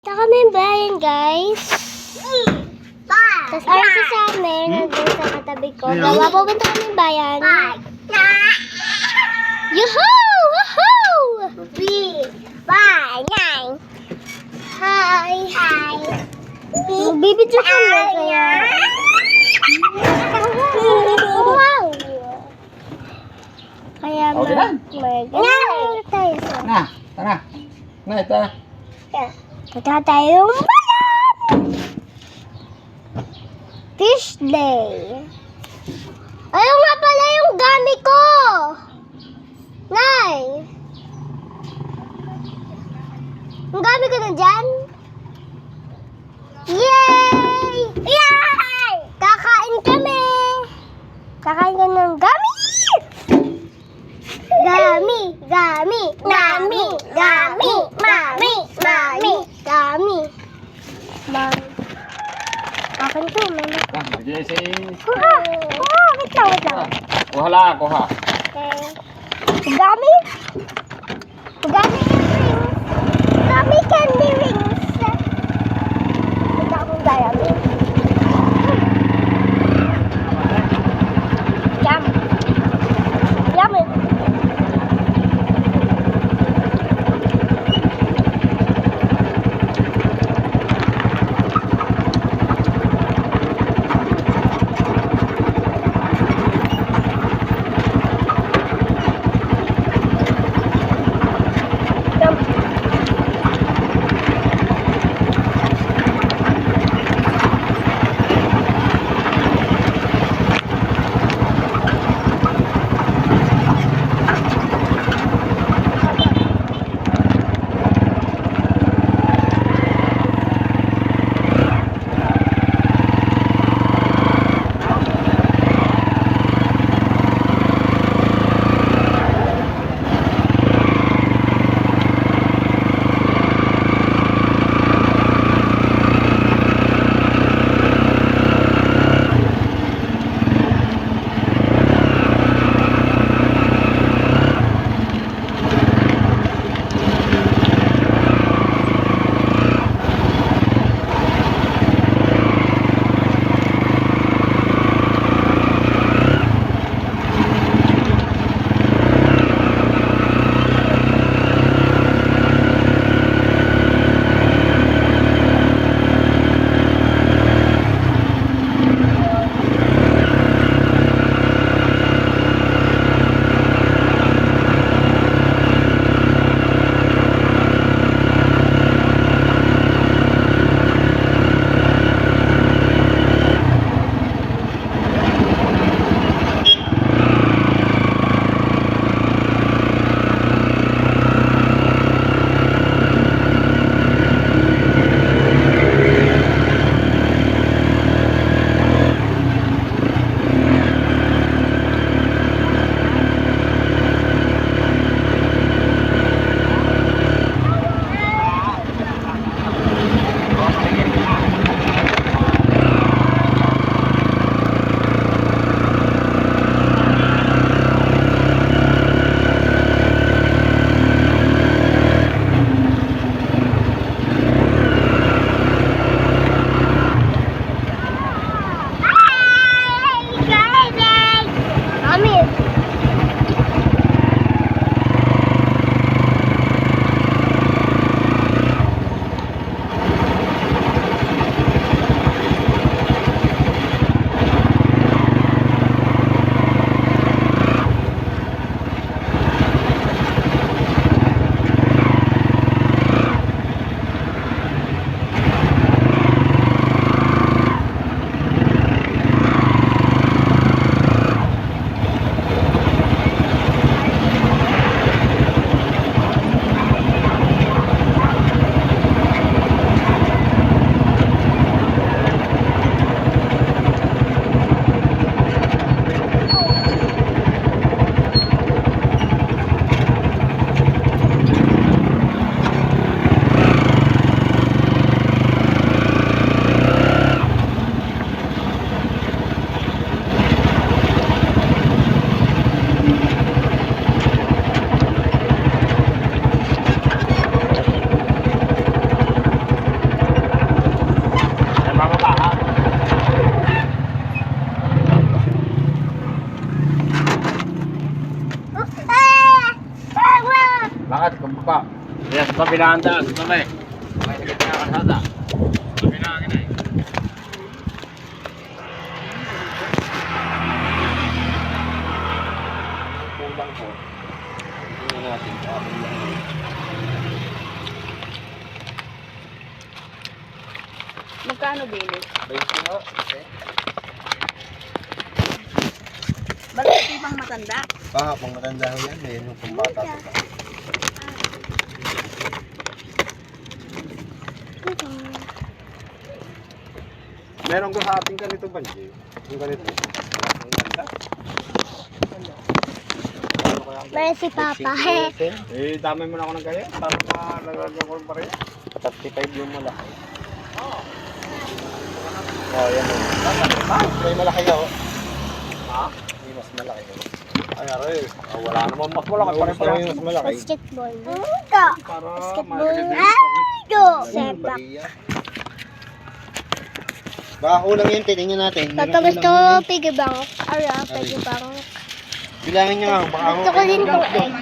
Ito kami yung bayan, guys. Tapos RC sa amin, nandun sa katabi ko. Gawa po punta kami yung bayan. Yuhuu! Woohoo! Hi! Hi! Bibidyo ko na kaya. Wow! Kaya mag-gano'n tayo sa... Nah, tara. Nah, ito. Punta tayong bayan! Fish day. Ayun nga pala yung gami ko! Nay! Ang gami ko na dyan? Yay! Yay! Kakain kami! Kakain ka ng gami! Gami! Gami! Mami! Gami! Mami! Mami! Gami! Mami! Akin to, mami. Ah, bigyan si... Kuha! Kuha! Wait lang, wait lang. Kuha lang, kuha. Okay. Gami! Gami rings! Gami candy rings! Ito akong gami. Yum! Yummy! Pa. Yes, pabilaan daan. Sabay. May sakit na kasada. Pabilaan na eh. Kulang po. Tingnan natin. Magkano din eh? 20 na. Okay. Bakit ito yung pang matanda? Pang matanda ho yan. Yan yung pambata sa pa. Meron ko sa ating ganito ba, Jay? Yung ganito. Ang ganda. Meron si Papa. Eh, damay mo na ako ng ganyan. Para nalagyan ko pa rin. 35 yung malaki. Oo. Oh, yan o. May malaki ka o. Ha? May mas malaki ka. Ay, aray. Wala naman mas malaki pa rin pala. May mas malaki. Basketball. Ito. Para Basketball. makakaganda. Ito. Sepak. Baka kulang yun. Titingnan natin. Papa gusto ko piggy bank. Piggy bank. Bilangin niya nga. Baka Gusto ko din tong egg.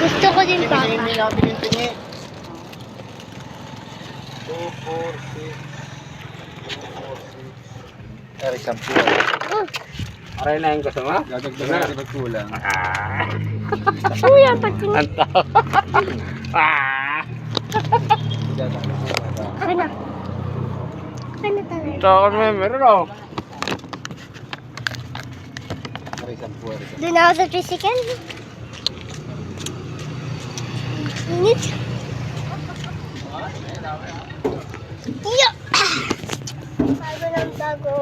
Gusto ko din Papa. Hindi na pinintingi. 2, 4, 6. Eric Sampu. Aray na yung kasama. Gagagdagan natin pag kulang. Kuya, pati. Anto. Akin na. Akin na talaga. Ito ako meron ako. Eric Sampu. Doon ako sa tricycle. Init. Iyo! Bago ng bago.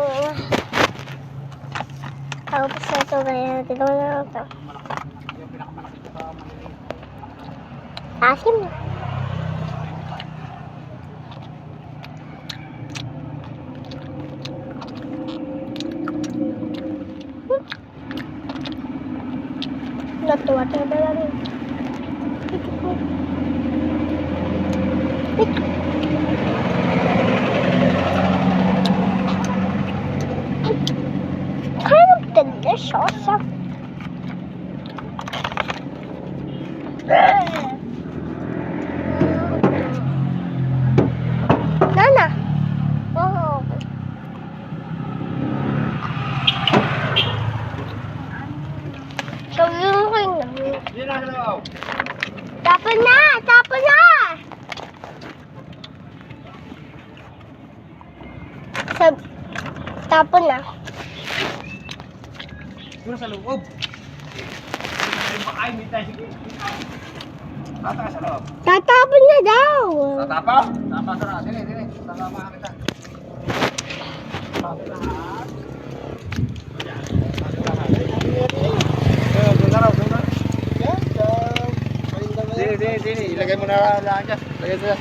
Tapos na ito kaya. Tinawag na ito. Asim na. Natuwa tayo na lang yun. Ito po. Ito. Kind of delicious. Nana. Oh. Sabi mo kayo na. Hindi na hello. Tapon na! Tapon na! Tapon na. Siguro sa loob. Ay, may tayo. Sige. Tata ka sa loob. Tatapon na daw. Tatapa? Tapa sa na. Dili, dili. Tatama kita. Doon na raw, doon na. Yan. Dini, dini, dini. Ilagay mo na lang dyan. Lagay mo dyan.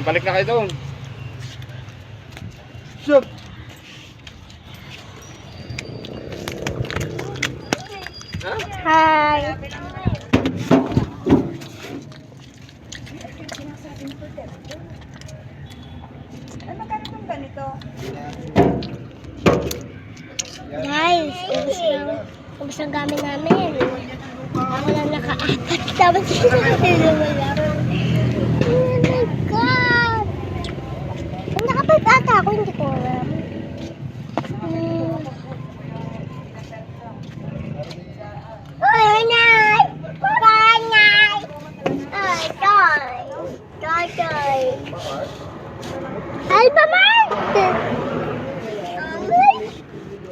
Balik na kayo doon. Shoot! Hi. Ano ka itong ganito? Guys, ubos ang gamit namin. Ako lang naka-apat. Tapos wala. Oh my God! Nakapat ata ako, hindi ko alam. Ay, Nay! Bye, Nay! Ay, Toy! Toy! Alphamart!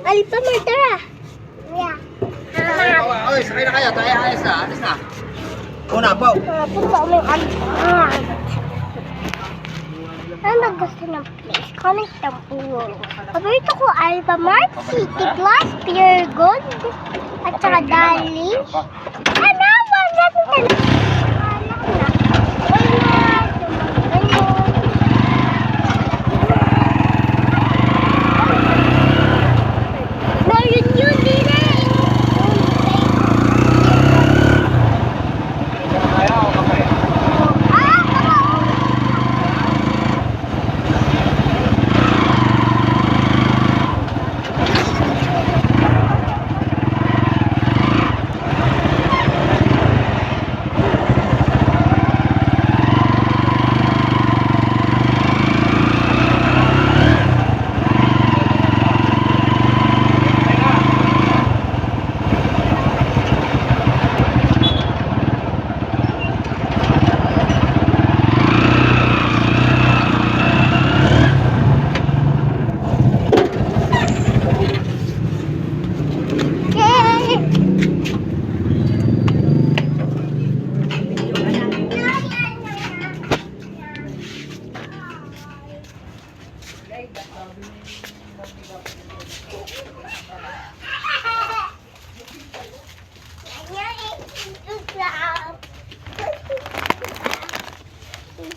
Alphamart, tara! Yeah. Oy, sakay na kayo. Tayo, ayos na. Alis na. Una po. Punta ko yung Alphamart. Ano gusto ng place? Comment down below. Paborito ko Alphamart, City Plus, Pure Gold, at saka Dali. Ano? Wag natin talaga. Anak na. Wala na. Meron yun din eh. Kaya ako makaya.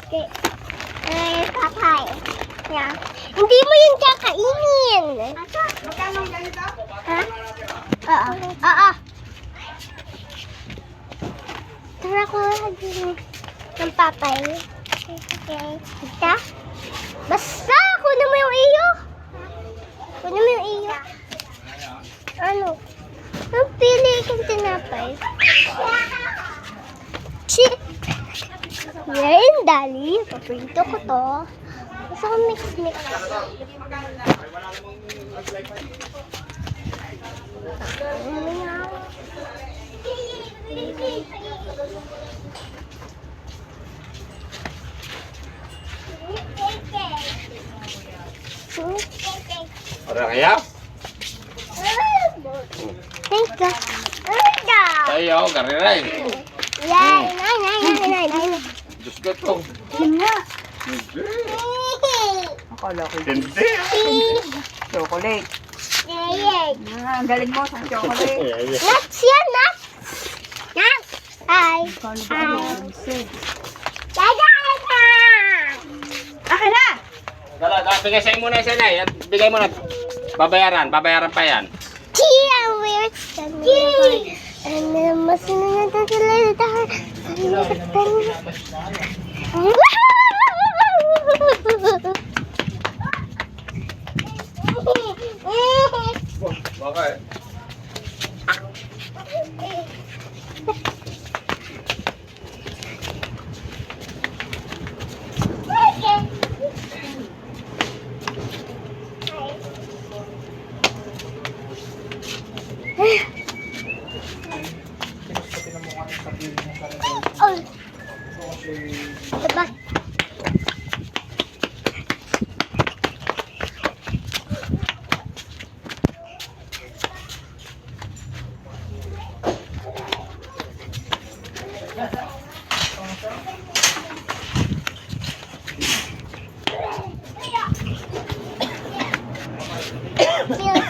Okay. Papay. Yeah. Hindi mo yung kakainin. Magkano ang ganito? Ha? Oo. Oo. Tara ko din ng papay. Okay. Ita? Basta! Kunin mo yung iyo. Kunin mo yung iyo. Ano? Ang pili kang tinapay. Chip! Yan, dali. Paprito ko to. Gusto ko mix-mix. Ora kaya? Thank you. Ayaw, kariray. Yan, nay. Diyos ko to. Yun nga. Hindi. Akala ko Hindi. chocolate. Yay. Ah, ang galing mo sa chocolate. Nuts yan, nuts. Nuts. Hi. Kano ba yun? Dada. Akin na! Dala, bigay sa'yo muna isa na. Bigay mo na. Babayaran pa yan. Tia, weird. Ano, mas nanatagalitan. Bakit? Oh. Diba? Cute.